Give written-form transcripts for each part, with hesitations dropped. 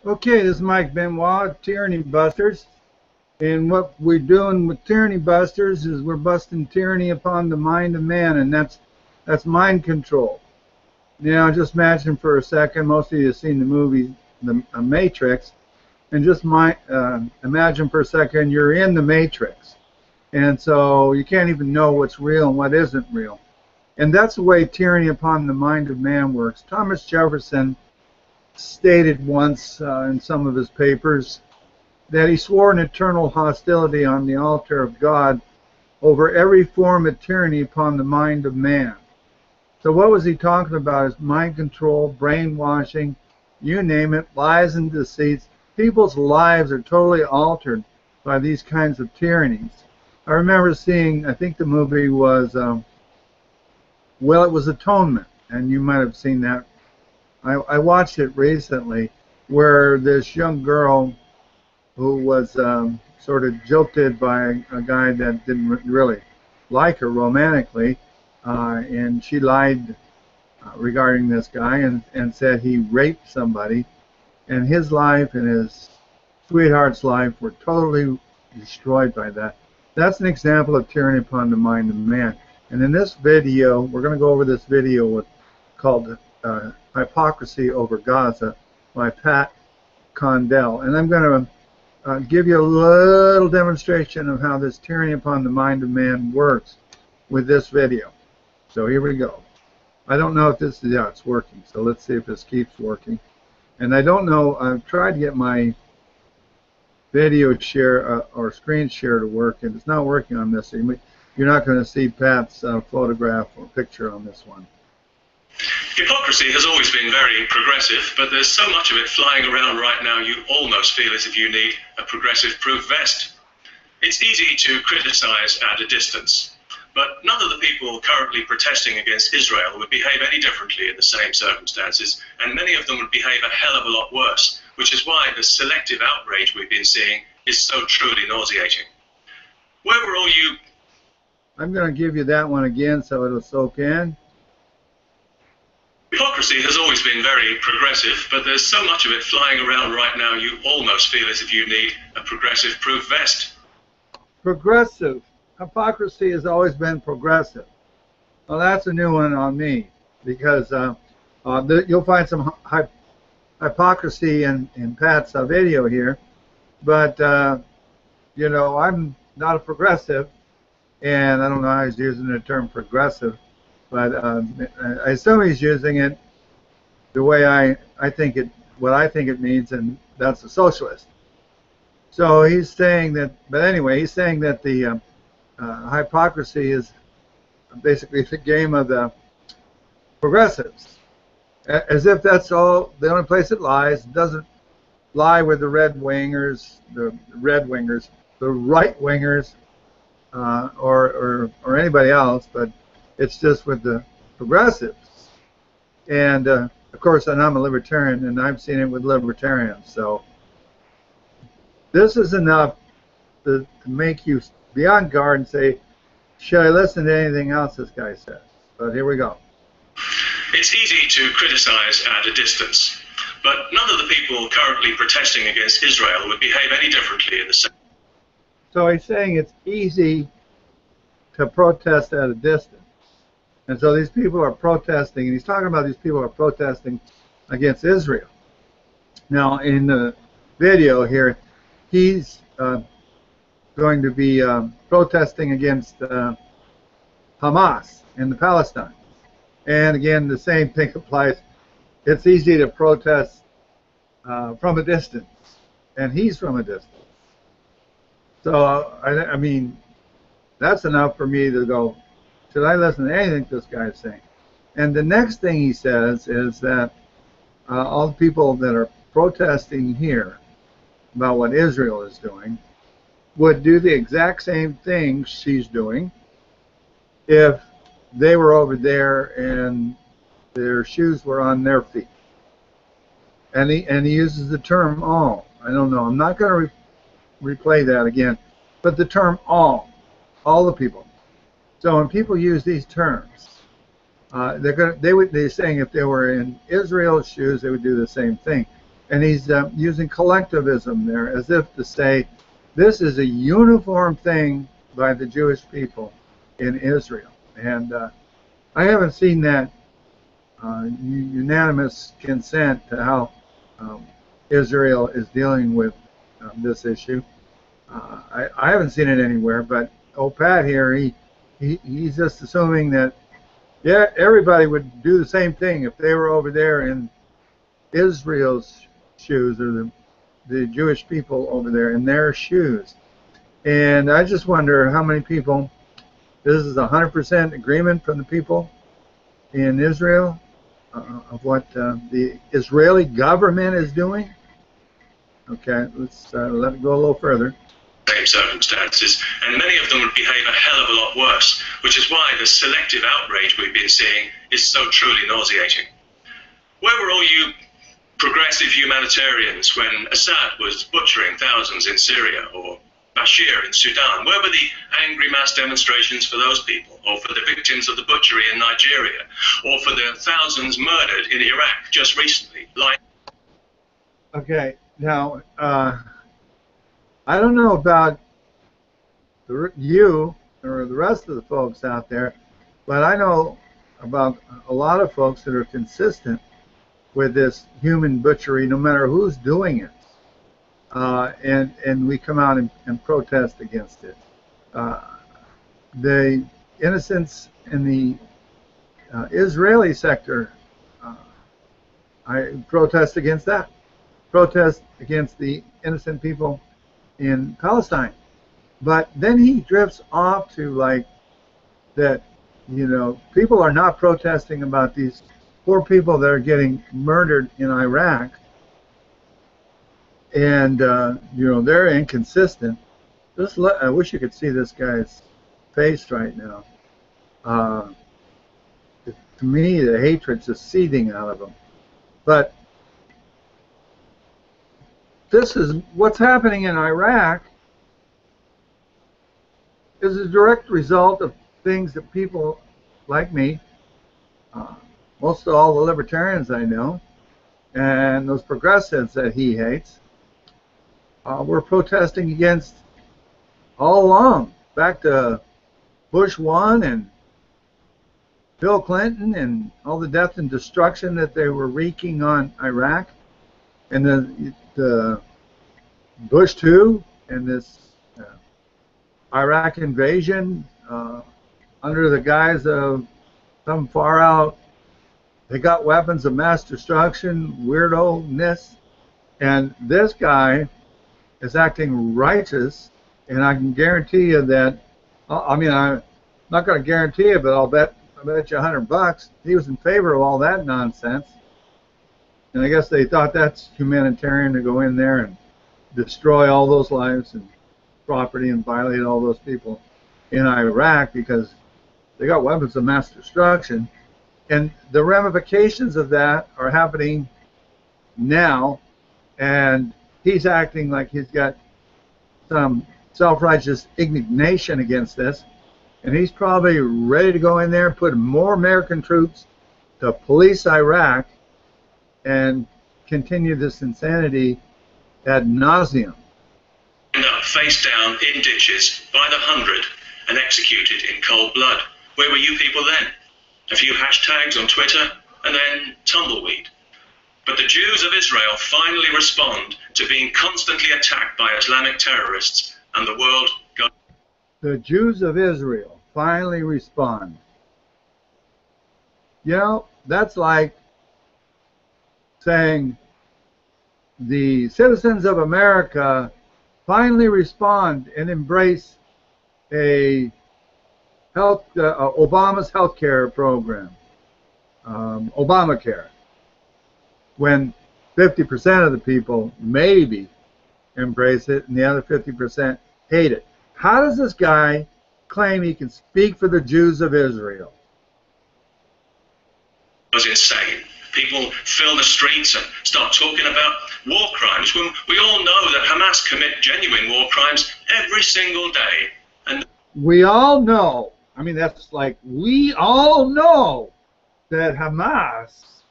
Okay, this is Mike Benoit, Tyranny Busters. And what we're doing with Tyranny Busters is we're busting tyranny upon the mind of man, and that's mind control. Now, just imagine for a second, most of you have seen the movie The Matrix, and just imagine for a second you're in the Matrix. And so you can't even know what's real and what isn't real. And that's the way tyranny upon the mind of man works. Thomas Jefferson stated once in some of his papers that he swore an eternal hostility on the altar of God over every form of tyranny upon the mind of man. So what was he talking about? Is mind control, brainwashing, you name it, lies and deceits. People's lives are totally altered by these kinds of tyrannies. I remember seeing, I think the movie was, well, it was Atonement, and you might have seen that. I watched it recently, where this young girl who was sort of jilted by a guy that didn't really like her romantically, and she lied regarding this guy and said he raped somebody, and his life and his sweetheart's life were totally destroyed by that. That's an example of tyranny upon the mind of man. And in this video, we're going to go over this video called Hypocrisy over Gaza by Pat Condell. And I'm going to give you a little demonstration of how this tyranny upon the mind of man works with this video. So here we go. I don't know if this is, yeah, it's working. So let's see if this keeps working. And I don't know, I've tried to get my video share or screen share to work, and it's not working on this. So you're not going to see Pat's photograph or picture on this one. Hypocrisy has always been very progressive, but there's so much of it flying around right now you almost feel as if you need a progressive-proof vest. It's easy to criticize at a distance, but none of the people currently protesting against Israel would behave any differently in the same circumstances, and many of them would behave a hell of a lot worse, which is why the selective outrage we've been seeing is so truly nauseating. Where were all you... I'm going to give you that one again so it'll soak in. Hypocrisy has always been very progressive, but there's so much of it flying around right now you almost feel as if you need a progressive-proof vest. Progressive. Hypocrisy has always been progressive. Well, that's a new one on me, because you'll find some hypocrisy in Pat's video here, but you know, I'm not a progressive, and I don't know how he's using the term progressive, but I assume he's using it the way I think it, what I think it means, and that's a socialist. So he's saying that, but anyway, he's saying that the hypocrisy is basically the game of the progressives, as if that's all, the only place it lies. It doesn't lie with the right-wingers, or anybody else, but it's just with the progressives. And of course, and I'm a libertarian, and I've seen it with libertarians. So this is enough to make you be on guard and say, should I listen to anything else this guy says? But here we go. It's easy to criticize at a distance, but none of the people currently protesting against Israel would behave any differently in the same. So he's saying it's easy to protest at a distance. And so these people are protesting, and he's talking about these people are protesting against Israel. Now, in the video here, he's going to be protesting against Hamas and the Palestine. And again, the same thing applies. It's easy to protest from a distance, and he's from a distance. So, I mean, that's enough for me to go, should I listen to anything this guy is saying? And the next thing he says is that all the people that are protesting here about what Israel is doing would do the exact same thing she's doing if they were over there and their shoes were on their feet. And he uses the term all. I don't know. I'm not going to replay that again. But the term all the people. So when people use these terms, they're saying if they were in Israel's shoes, they would do the same thing. And he's using collectivism there as if to say this is a uniform thing by the Jewish people in Israel. And I haven't seen that unanimous consent to how Israel is dealing with this issue. I haven't seen it anywhere, but Pat here, he's just assuming that, yeah, everybody would do the same thing if they were over there in Israel's shoes, or the Jewish people over there in their shoes. And I just wonder how many people, this is 100% agreement from the people in Israel of what the Israeli government is doing. Okay, let's let it go a little further. Same circumstances, and many of them would behave a hell of a lot worse, which is why the selective outrage we've been seeing is so truly nauseating. Where were all you progressive humanitarians when Assad was butchering thousands in Syria, or Bashir in Sudan? Where were the angry mass demonstrations for those people, or for the victims of the butchery in Nigeria, or for the thousands murdered in Iraq just recently? Okay, now, I don't know about you or the rest of the folks out there, but I know about a lot of folks that are consistent with this human butchery, no matter who's doing it. And we come out and protest against it. The innocents in the Israeli sector, I protest against that. Protest against the innocent people in Palestine. But then he drifts off to like that, you know, people are not protesting about these poor people that are getting murdered in Iraq. And, you know, they're inconsistent. I wish you could see this guy's face right now. To me, the hatred's just seething out of him. But this is what's happening in Iraq is a direct result of things that people like me, most of all the libertarians I know, and those progressives that he hates, were protesting against all along, back to Bush 1 and Bill Clinton and all the death and destruction that they were wreaking on Iraq, and the Bush 2 and this Iraq invasion under the guise of some far out, they got weapons of mass destruction, weirdo-ness, and this guy is acting righteous, and I can guarantee you that, I mean, I'm not going to guarantee it, but I bet you $100 he was in favor of all that nonsense. And I guess they thought that's humanitarian to go in there and destroy all those lives and property and violate all those people in Iraq because they got weapons of mass destruction. And the ramifications of that are happening now, and he's acting like he's got some self-righteous indignation against this, and he's probably ready to go in there and put more American troops to police Iraq and continue this insanity ad nauseum. Face down in ditches by the hundred and executed in cold blood. Where were you people then? A few hashtags on Twitter and then tumbleweed. But the Jews of Israel finally respond to being constantly attacked by Islamic terrorists, and the world goes. The Jews of Israel finally respond. You know, that's like saying the citizens of America finally respond and embrace a Obama's health care program, Obamacare, when 50% of the people maybe embrace it and the other 50% hate it. How does this guy claim he can speak for the Jews of Israel? It was insane. People fill the streets and start talking about war crimes when we all know that Hamas commit genuine war crimes every single day. And we all know, I mean, that's like, we all know that Hamas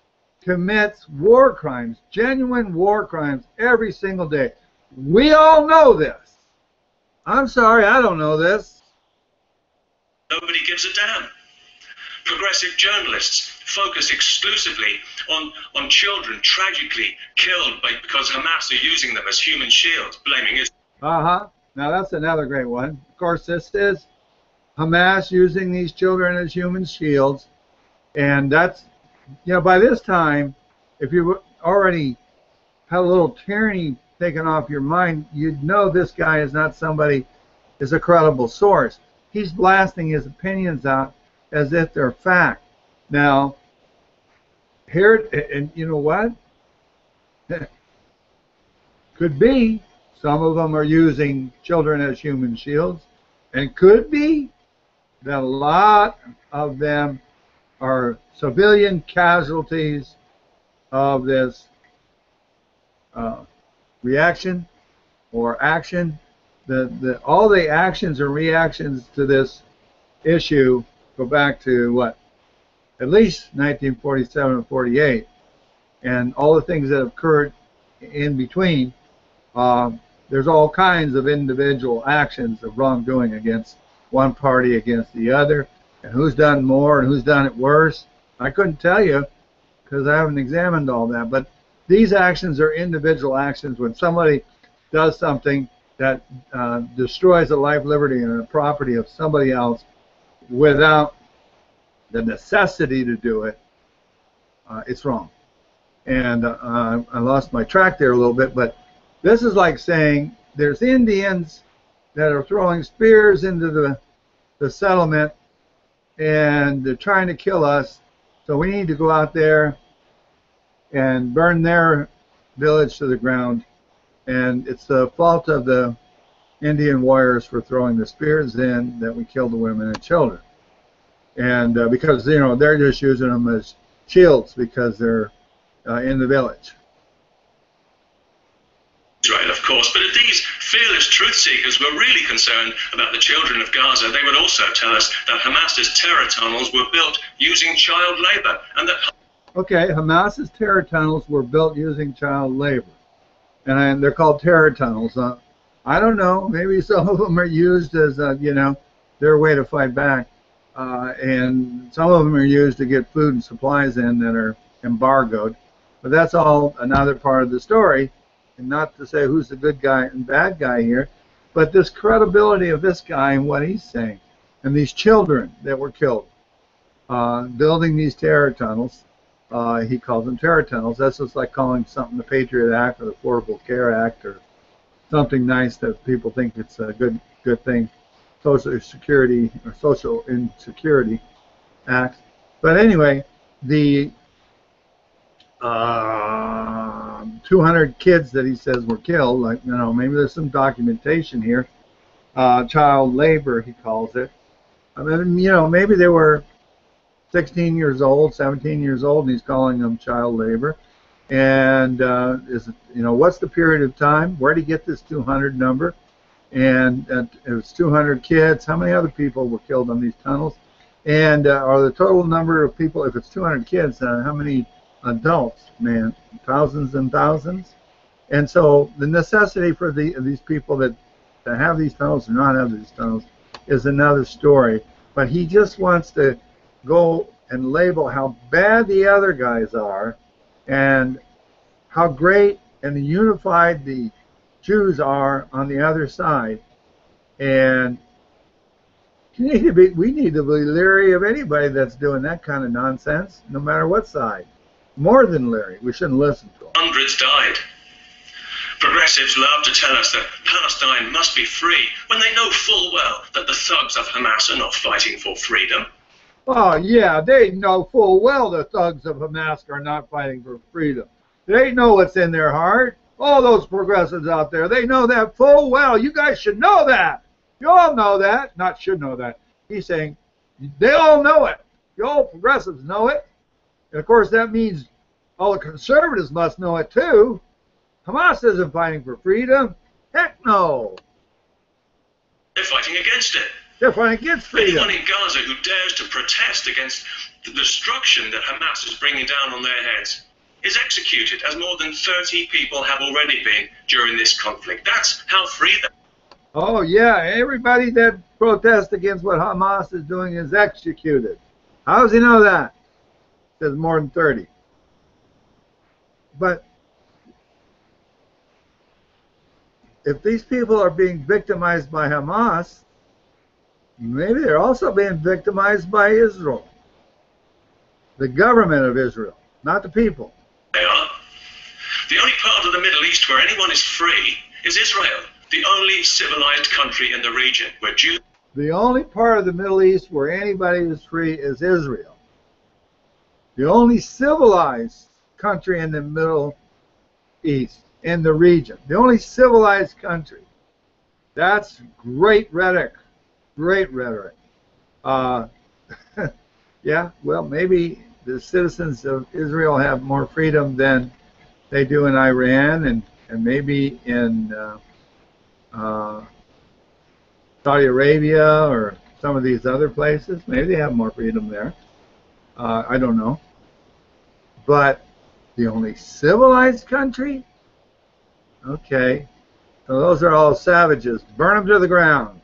commits war crimes, genuine war crimes, every single day. We all know this. I'm sorry, I don't know this. Nobody gives a damn. Progressive journalists focus exclusively on children tragically killed because Hamas are using them as human shields, blaming Israel. Uh-huh. Now that's another great one. Of course, this is Hamas using these children as human shields. And that's, you know, by this time, if you already had a little tyranny taken off your mind, you'd know this guy is not somebody, is a credible source. He's blasting his opinions out as if they're fact. Now, here, and you know what? Could be some of them are using children as human shields, and could be that a lot of them are civilian casualties of this reaction or action. All the actions or reactions to this issue go back to what? At least 1947 and 48, and all the things that have occurred in between. There's all kinds of individual actions of wrongdoing against one party against the other, and who's done more and who's done it worse. I couldn't tell you because I haven't examined all that, but these actions are individual actions. When somebody does something that destroys the life, liberty, and the property of somebody else without the necessity to do it, it's wrong. And I lost my track there a little bit, but this is like saying there's Indians that are throwing spears into the settlement, and they're trying to kill us, so we need to go out there and burn their village to the ground, and it's the fault of the Indian warriors for throwing the spears in that we kill the women and children. And because, you know, they're just using them as shields because they're in the village. Right, of course, but if these fearless truth seekers were really concerned about the children of Gaza, they would also tell us that Hamas's terror tunnels were built using child labor, and that... Okay, Hamas's terror tunnels were built using child labor, and they're called terror tunnels. I don't know, maybe some of them are used as, you know, their way to fight back, and some of them are used to get food and supplies in that are embargoed, but that's all another part of the story. And not to say who's the good guy and bad guy here, but this credibility of this guy and what he's saying, and these children that were killed, building these terror tunnels. He calls them terror tunnels. That's just like calling something the Patriot Act or the Affordable Care Act or something nice that people think it's a good thing, Social Security or Social Insecurity Act. But anyway, the 200 kids that he says were killed, like, you know, maybe there's some documentation here. Child labor, he calls it. I mean, you know, maybe they were 16 years old, 17 years old, and he's calling them child labor. And is it, you know, what's the period of time? Where did he get this 200 number? And it was 200 kids. How many other people were killed on these tunnels? And are the total number of people, if it's 200 kids, how many adults? Man, thousands and thousands. And so the necessity for these people to have these tunnels or not have these tunnels is another story. But he just wants to go and label how bad the other guys are and how great and unified the Jews are on the other side. And we need to be leery of anybody that's doing that kind of nonsense, no matter what side. More than leery. We shouldn't listen to them. Hundreds died. Progressives love to tell us that Palestine must be free when they know full well that the thugs of Hamas are not fighting for freedom. Oh, yeah, they know full well the thugs of Hamas are not fighting for freedom. They know what's in their heart. All those progressives out there, they know that full well. You guys should know that. You all know that. Not should know that. He's saying they all know it. You all progressives know it. And, of course, that means all the conservatives must know it, too. Hamas isn't fighting for freedom. Heck no. They're fighting against it. They're fighting against freedom. Anyone in Gaza who dares to protest against the destruction that Hamas is bringing down on their heads is executed, as more than 30 people have already been during this conflict. That's how free they are. Oh, yeah, everybody that protests against what Hamas is doing is executed. How does he know that? Says more than 30. But if these people are being victimized by Hamas, maybe they're also being victimized by Israel. The government of Israel, not the people. They are. The only part of the Middle East where anyone is free is Israel, the only civilized country in the region where Jews... The only part of the Middle East where anybody is free is Israel. The only civilized country in the Middle East, in the region. The only civilized country. That's great rhetoric. Great rhetoric. Yeah, well, maybe the citizens of Israel have more freedom than they do in Iran and maybe in Saudi Arabia or some of these other places. Maybe they have more freedom there. I don't know. But the only civilized country? Okay. So those are all savages. Burn them to the ground.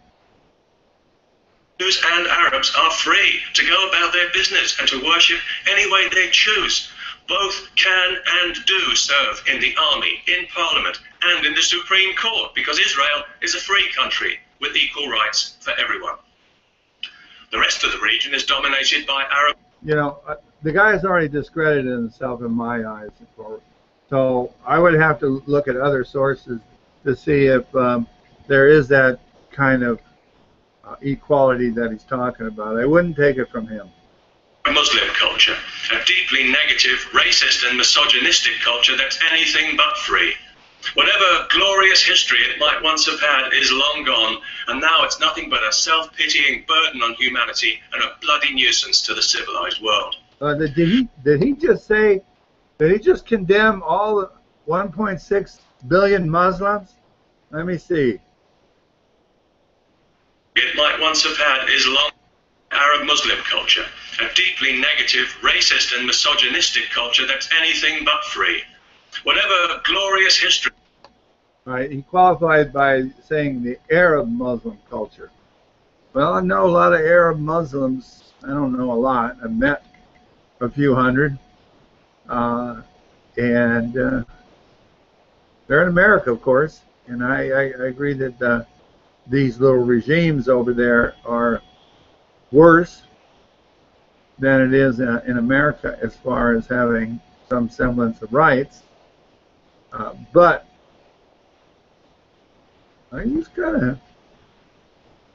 Jews and Arabs are free to go about their business and to worship any way they choose. Both can and do serve in the army, in parliament, and in the Supreme Court, because Israel is a free country with equal rights for everyone. The rest of the region is dominated by Arab... You know, the guy has already discredited himself in my eyes. So I would have to look at other sources to see if there is that kind of equality that he's talking about. I wouldn't take it from him. Muslim culture, a deeply negative, racist and misogynistic culture that's anything but free. Whatever glorious history it might once have had is long gone, and now it's nothing but a self-pitying burden on humanity and a bloody nuisance to the civilized world. Did he just say, did he just condemn all 1.6 billion Muslims? Let me see. It might once have had is long Arab Muslim culture, a deeply negative, racist and misogynistic culture that's anything but free. Whatever glorious history... All right, he qualified by saying the Arab Muslim culture. Well, I know a lot of Arab Muslims. I don't know a lot. I've met a few hundred. And they're in America, of course. And I agree that these little regimes over there are worse than it is in America as far as having some semblance of rights. But he's kind of,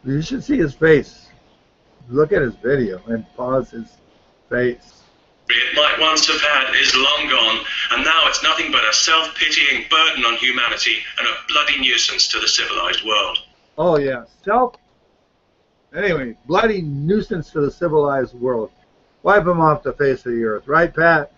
you should see his face. Look at his video and pause his face. It might once have had is long gone, and now it's nothing but a self-pitying burden on humanity and a bloody nuisance to the civilized world. Oh yeah, anyway, bloody nuisance to the civilized world. Wipe them off the face of the earth, right, Pat?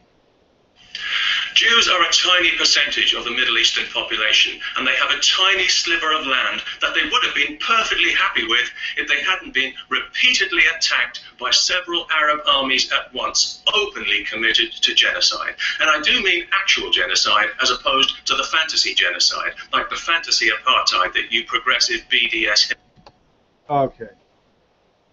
Jews are a tiny percentage of the Middle Eastern population, and they have a tiny sliver of land that they would have been perfectly happy with if they hadn't been repeatedly attacked by several Arab armies at once, openly committed to genocide. And I do mean actual genocide as opposed to the fantasy genocide, like the fantasy apartheid that you progressive BDS... Okay.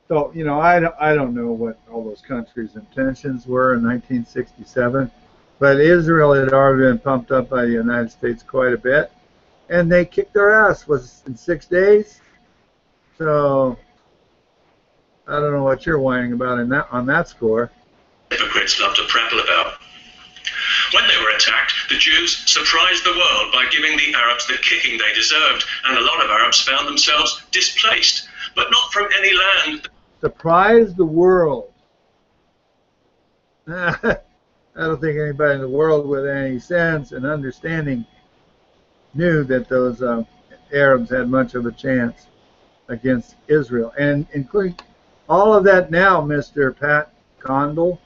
So, you know, I don't know what all those countries' intentions were in 1967. But Israel had already been pumped up by the United States quite a bit, and they kicked their ass. Was in 6 days. So I don't know what you're whining about on that score. Hypocrites love to prattle about. When they were attacked, the Jews surprised the world by giving the Arabs the kicking they deserved, and a lot of Arabs found themselves displaced, but not from any land. Surprised the world. I don't think anybody in the world with any sense and understanding knew that those Arabs had much of a chance against Israel. And including all of that now, Mr. Pat Condell.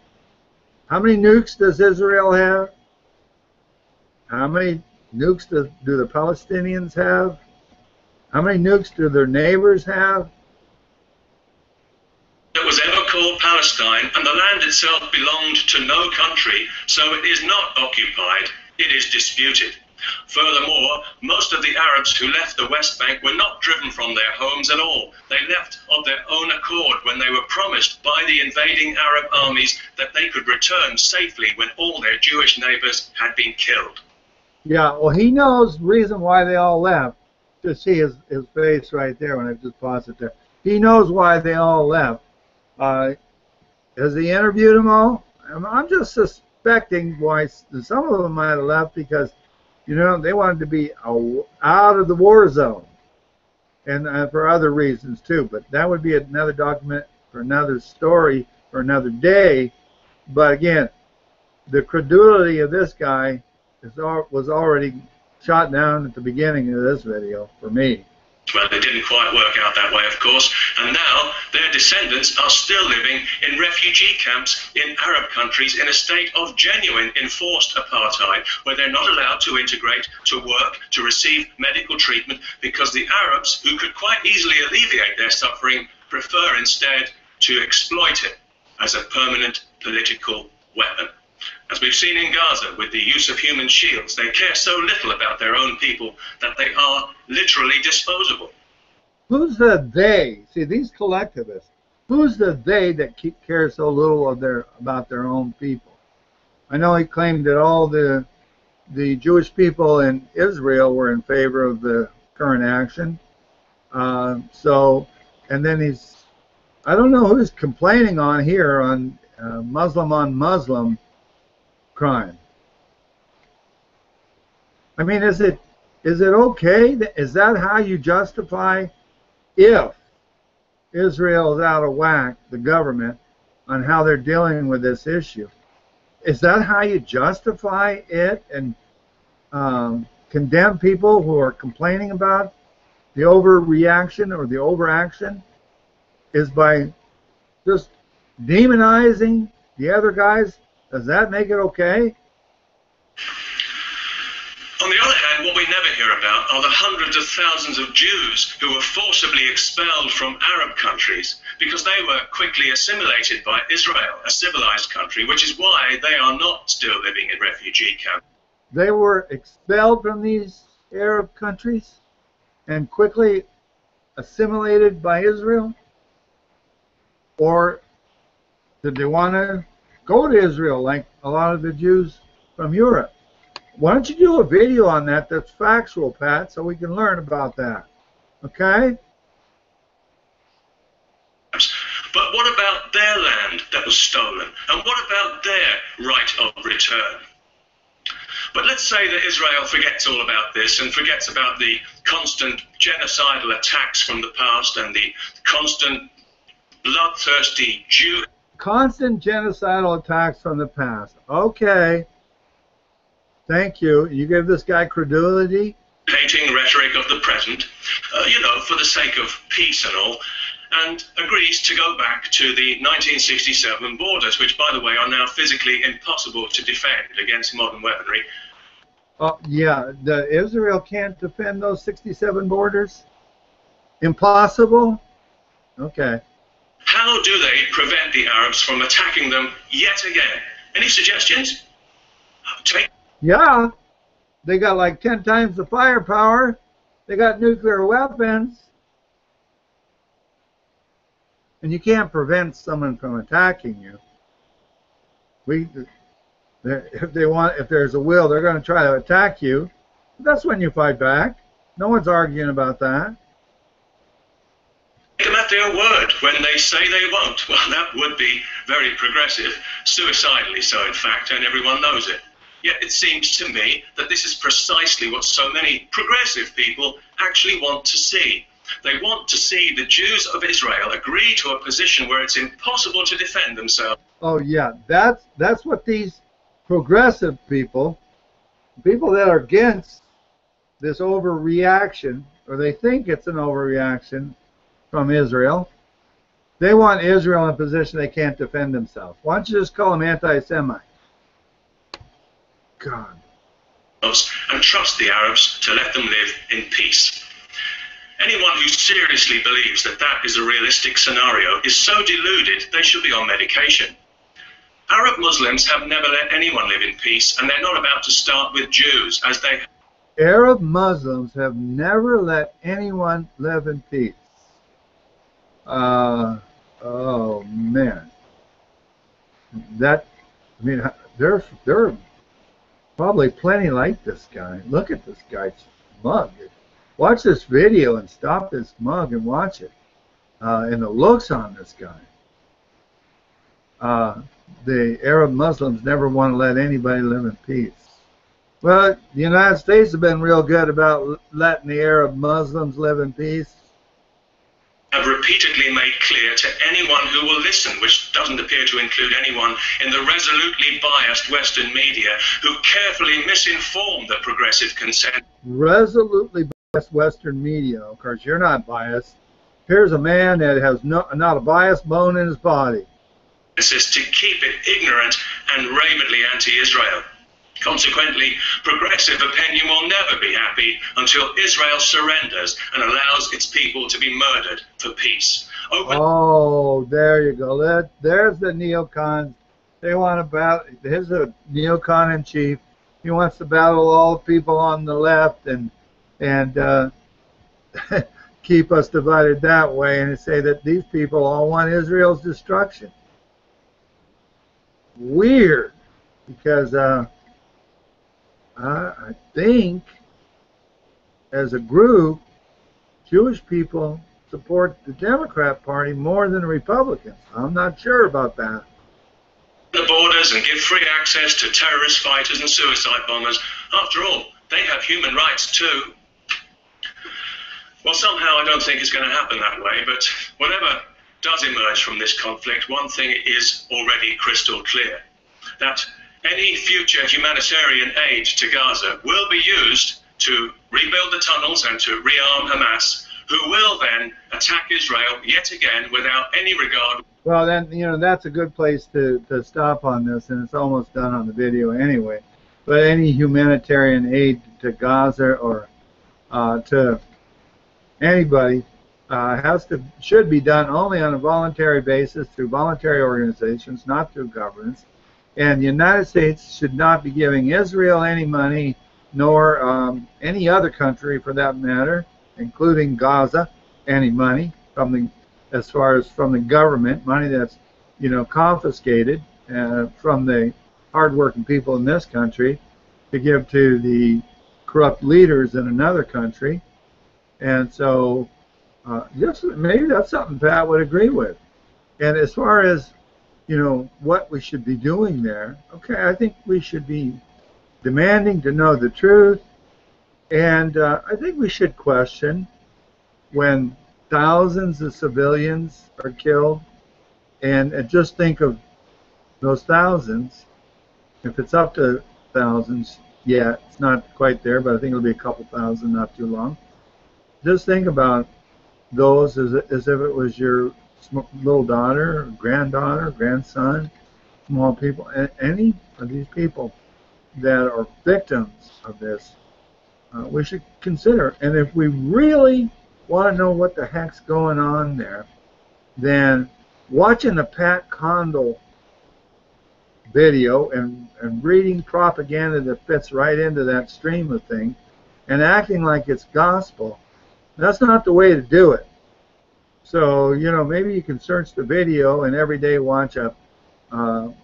How many nukes does Israel have? How many nukes do the Palestinians have? How many nukes do their neighbors have? That was ever called Palestine, and the land itself belonged to no country, so it is not occupied, it is disputed. Furthermore, most of the Arabs who left the West Bank were not driven from their homes at all. They left of their own accord when they were promised by the invading Arab armies that they could return safely when all their Jewish neighbors had been killed. Yeah, well, he knows the reason why they all left. Just see his face right there when I just paused it there. He knows why they all left. Has he interviewed them all? I'm just suspecting why some of them might have left because, you know, they wanted to be out of the war zone, and for other reasons too. But that would be another document for another story for another day. But again, the credulity of this guy was already shot down at the beginning of this video for me. Well, it didn't quite work out that way, of course, and now their descendants are still living in refugee camps in Arab countries in a state of genuine enforced apartheid, where they're not allowed to integrate, to work, to receive medical treatment, because the Arabs, who could quite easily alleviate their suffering, prefer instead to exploit it as a permanent political weapon. As we've seen in Gaza with the use of human shields, they care so little about their own people that they are literally disposable. Who's the they? See, these collectivists, who's the they that care so little about their own people? I know he claimed that all the Jewish people in Israel were in favor of the current action. And then I don't know who's complaining on here on Muslim crime. I mean, is it okay? Is that how you justify if Israel is out of whack, the government, on how they're dealing with this issue? Is that how you justify it and condemn people who are complaining about the overreaction or the overaction? Is by just demonizing the other guys? Does that make it okay? On the other hand, what we never hear about are the hundreds of thousands of Jews who were forcibly expelled from Arab countries because they were quickly assimilated by Israel, a civilized country, which is why they are not still living in refugee camps. They were expelled from these Arab countries and quickly assimilated by Israel? Or did they want to go to Israel like a lot of the Jews from Europe? Why don't you do a video on that that's factual, Pat, so we can learn about that? Okay? But what about their land that was stolen? And what about their right of return? But let's say that Israel forgets all about this and forgets about the constant genocidal attacks from the past and the constant bloodthirsty Jew... Constant genocidal attacks from the past. Okay. Thank you. You give this guy credulity? Hating rhetoric of the present, you know, for the sake of peace and all, and agrees to go back to the 1967 borders, which, by the way, are now physically impossible to defend against modern weaponry. Oh, yeah. Israel can't defend those 67 borders? Impossible? Okay. How do they prevent the Arabs from attacking them yet again? Any suggestions? Yeah. They got like 10 times the firepower. They got nuclear weapons. And you can't prevent someone from attacking you. If there's a will, they're going to try to attack you. That's when you fight back. No one's arguing about that. Take them at their word when they say they won't. Well, that would be very progressive, suicidally so, in fact, and everyone knows it. Yet it seems to me that this is precisely what so many progressive people actually want to see. They want to see the Jews of Israel agree to a position where it's impossible to defend themselves. Oh, yeah, that's what these progressive people that are against this overreaction, or they think it's an overreaction from Israel, they want Israel in a position they can't defend themselves. Why don't you just call them anti-Semites? God. And trust the Arabs to let them live in peace. Anyone who seriously believes that that is a realistic scenario is so deluded they should be on medication. Arab Muslims have never let anyone live in peace, and they're not about to start with Jews, as they... Arab Muslims have never let anyone live in peace. Oh man, I mean, there are probably plenty like this guy. Look at this guy's mug. Watch this video and stop this mug and watch it. And the looks on this guy. The Arab Muslims never want to let anybody live in peace. Well, the United States have been real good about letting the Arab Muslims live in peace. Have repeatedly made clear to anyone who will listen, which doesn't appear to include anyone in the resolutely biased Western media who carefully misinform the progressive consent. Resolutely biased Western media. Of course, you're not biased. Here's a man that has not a biased bone in his body. Is to keep it ignorant and rabidly anti-Israel. Consequently, progressive opinion will never be happy until Israel surrenders and allows its people to be murdered for peace. Oh, there you go. There's the neocons. They want to battle. Here's a neocon in chief. He wants to battle all the people on the left and keep us divided that way, and say that these people all want Israel's destruction. Weird, because I think as a group, Jewish people support the Democrat Party more than the Republicans. I'm not sure about that. The borders and give free access to terrorist fighters and suicide bombers. After all, they have human rights too. Well, somehow I don't think it's going to happen that way, but whatever does emerge from this conflict, one thing is already crystal clear, that any future humanitarian aid to Gaza will be used to rebuild the tunnels and to rearm Hamas, who will then attack Israel yet again without any regard. Well, then, you know, that's a good place to stop on this, and it's almost done on the video anyway. But any humanitarian aid to Gaza or to anybody should be done only on a voluntary basis through voluntary organizations, not through governments. And the United States should not be giving Israel any money, nor any other country for that matter, including Gaza, any money as far as from the government, money that's, you know, confiscated from the hardworking people in this country to give to the corrupt leaders in another country. And so maybe that's something Pat would agree with. And as far as, you know, what we should be doing there, okay, I think we should be demanding to know the truth. And I think we should question when thousands of civilians are killed, and just think of those thousands. If it's up to thousands yet, it's not quite there, but I think it'll be a couple thousand not too long. Just think about those as if it was your little daughter, granddaughter, grandson, small people, any of these people that are victims of this, we should consider. And if we really want to know what the heck's going on there, then watching the Pat Condell video and reading propaganda that fits right into that stream of things and acting like it's gospel, that's not the way to do it. So, you know, maybe you can search the video and every day watch a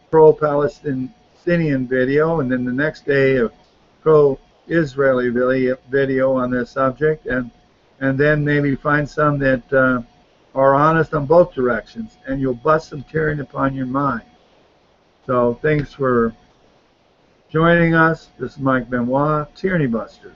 pro-Palestinian video, and then the next day a pro-Israeli video on this subject, and then maybe find some that are honest on both directions, and you'll bust some tyranny upon your mind. So thanks for joining us. This is Mike Benoit, Tyranny Busters.